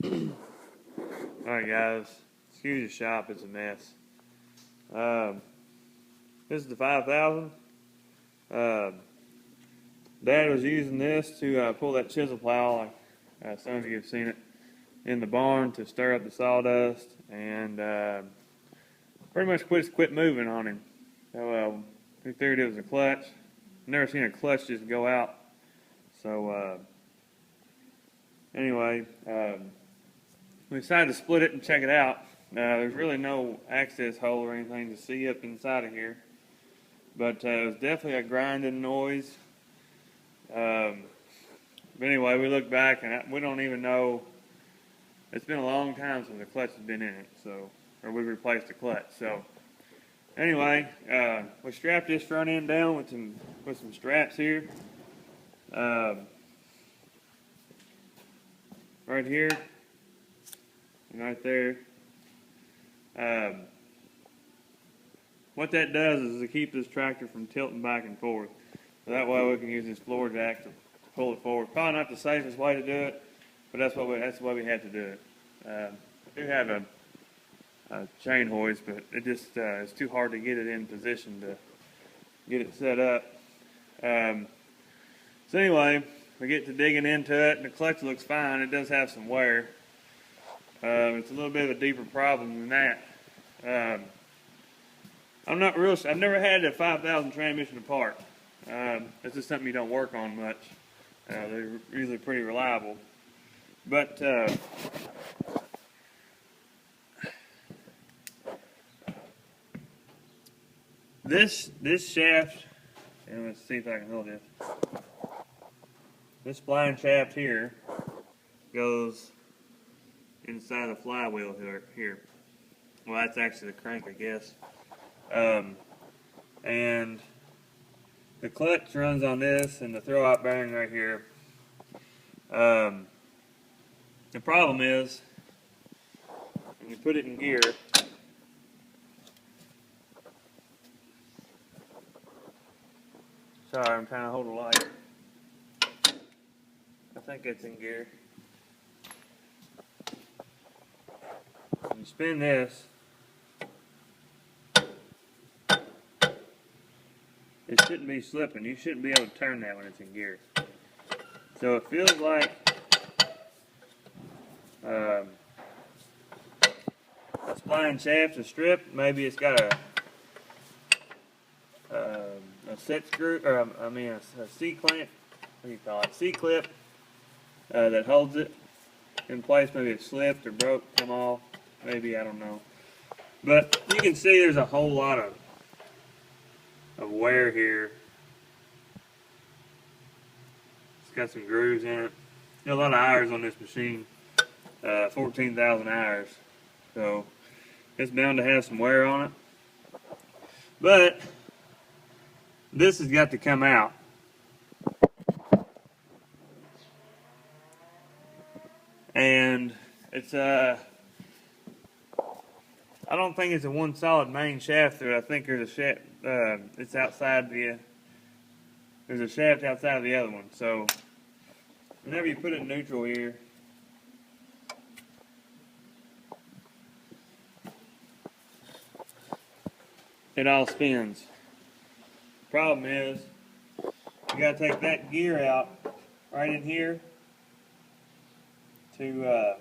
Alright guys, excuse the shop, it's a mess. This is the 5000. Dad was using this to pull that chisel plow, like some of you have seen it, in the barn to stir up the sawdust, and pretty much quit moving on him. So we figured it was a clutch. Never seen a clutch just go out. So anyway, we decided to split it and check it out. There's really no access hole or anything to see up inside of here, but it was definitely a grinding noise. But anyway, we look back and we don't even know. It's been a long time since the clutch has been in it, or we replaced the clutch. So anyway, we strapped this front end down with some straps here. Right here and right there. What that does is it keeps this tractor from tilting back and forth. So that way we can use this floor jack to pull it forward. Probably not the safest way to do it, but that's the way we had to do it. I do have a chain hoist, but it's too hard to get it in position to get it set up. So anyway, we get to digging into it, and the clutch looks fine. It does have some wear. It's a little bit of a deeper problem than that. I've never had a 5000 transmission apart. It's just something you don't work on much. They're usually pretty reliable. But this shaft, and let's see if I can hold this. This blind shaft here goes inside the flywheel here. Well, that's actually the crank, I guess. And the clutch runs on this and the throwout bearing right here. The problem is, when you put it in gear, sorry, I'm trying to hold the light. I think it's in gear. When you spin this, it shouldn't be slipping. You shouldn't be able to turn that when it's in gear. So it feels like a spline shaft is stripped. Maybe it's got a set screw, or a C-clamp. What do you call it? C-clip that holds it in place. Maybe it slipped or broke, come off. Maybe, I don't know. But you can see there's a whole lot of wear here. It's got some grooves in it. There's a lot of hours on this machine. 14,000 hours. So it's bound to have some wear on it. But this has got to come out. And it's I don't think it's a one solid main shaft through. I think there's a shaft. It's outside there's a shaft outside of the other one. So whenever you put it in neutral here, it all spins. Problem is, you gotta take that gear out right in here to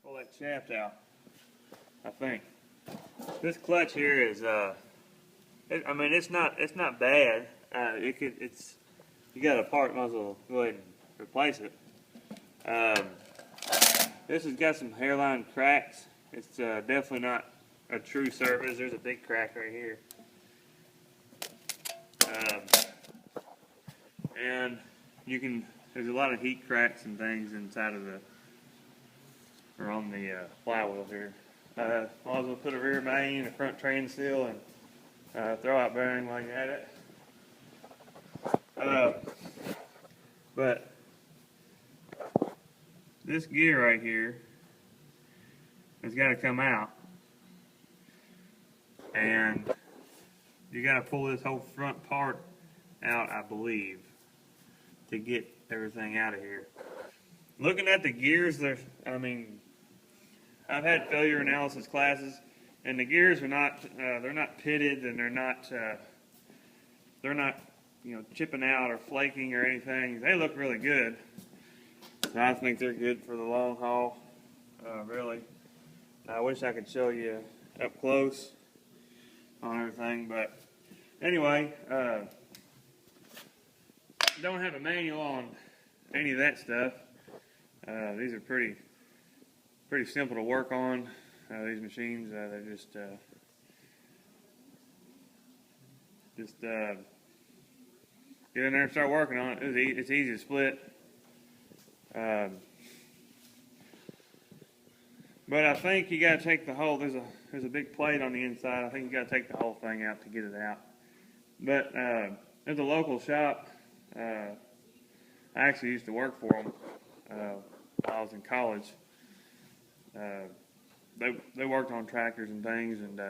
pull that shaft out, I think. This clutch here is, it's not bad. You got a part, might as well go ahead and replace it. This has got some hairline cracks. It's definitely not a true surface. There's a big crack right here. And there's a lot of heat cracks and things inside of on the flywheel here. Might as well put a rear main, a front train seal, and throwout bearing while you're at it. But this gear right here has got to come out, and you got to pull this whole front part out, I believe, to get everything out of here. Looking at the gears, I've had failure analysis classes, and the gears are not, they're not pitted, and they're not, chipping out or flaking or anything. They look really good. So I think they're good for the long haul, really. I wish I could show you up close on everything, but anyway, don't have a manual on any of that stuff. These are pretty simple to work on. These machines, they're just get in there and start working on it. It's easy to split. But I think you got to take the whole. There's a big plate on the inside. I think you got to take the whole thing out to get it out. But there's a local shop. I actually used to work for them while I was in college. They worked on tractors and things, and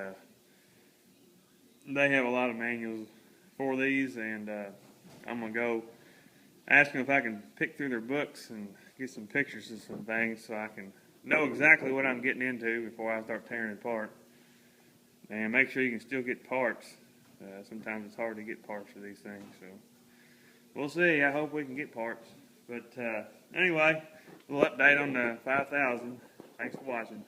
they have a lot of manuals for these. And I'm gonna go ask them if I can pick through their books and get some pictures of some things so I can know exactly what I'm getting into before I start tearing it apart. And make sure you can still get parts. Sometimes it's hard to get parts for these things, so we'll see. I hope we can get parts. But anyway, a little update on the 5000. Thanks for watching.